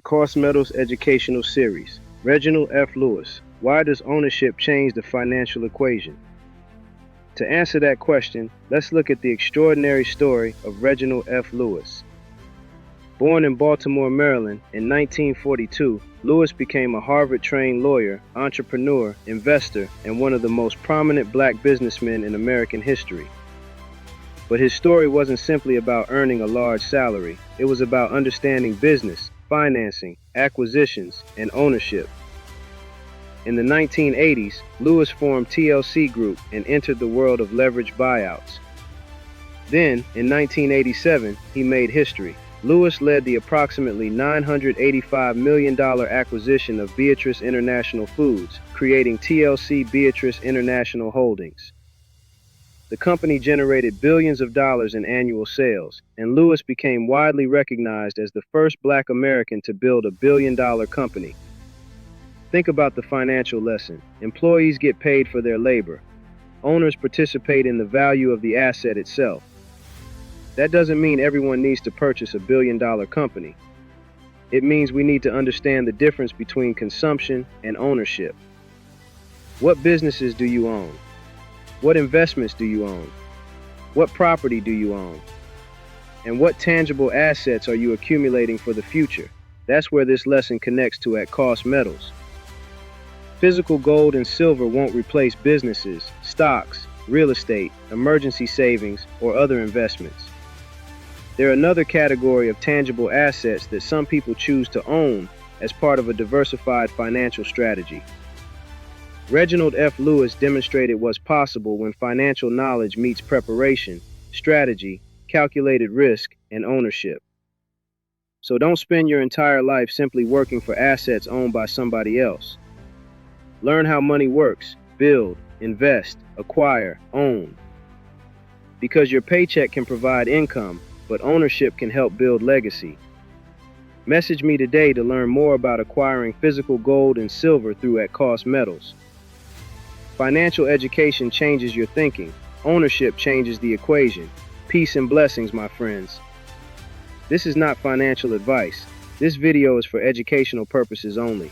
Cost Metals Educational Series. Reginald F. Lewis. Why does ownership change the financial equation? To answer that question, let's look at the extraordinary story of Reginald F. Lewis. Born in Baltimore, Maryland in 1942, Lewis became a Harvard-trained lawyer, entrepreneur, investor, and one of the most prominent black businessmen in American history. But his story wasn't simply about earning a large salary. It was about understanding business, financing, acquisitions, and ownership. In the 1980s, Lewis formed TLC Group and entered the world of leveraged buyouts. Then, in 1987, he made history. Lewis led the approximately $985 million acquisition of Beatrice International Foods, creating TLC Beatrice International Holdings. The company generated billions of dollars in annual sales, and Lewis became widely recognized as the first black American to build a billion-dollar company. Think about the financial lesson. Employees get paid for their labor. Owners participate in the value of the asset itself. That doesn't mean everyone needs to purchase a billion-dollar company. It means we need to understand the difference between consumption and ownership. What businesses do you own? What investments do you own? What property do you own? And what tangible assets are you accumulating for the future? That's where this lesson connects to at Cost Metals. Physical gold and silver won't replace businesses, stocks, real estate, emergency savings, or other investments. They're another category of tangible assets that some people choose to own as part of a diversified financial strategy. Reginald F. Lewis demonstrated what's possible when financial knowledge meets preparation, strategy, calculated risk, and ownership. So don't spend your entire life simply working for assets owned by somebody else. Learn how money works, build, invest, acquire, own. Because your paycheck can provide income, but ownership can help build legacy. Message me today to learn more about acquiring physical gold and silver through at Cost Metals. Financial education changes your thinking. Ownership changes the equation. Peace and blessings, my friends. This is not financial advice. This video is for educational purposes only.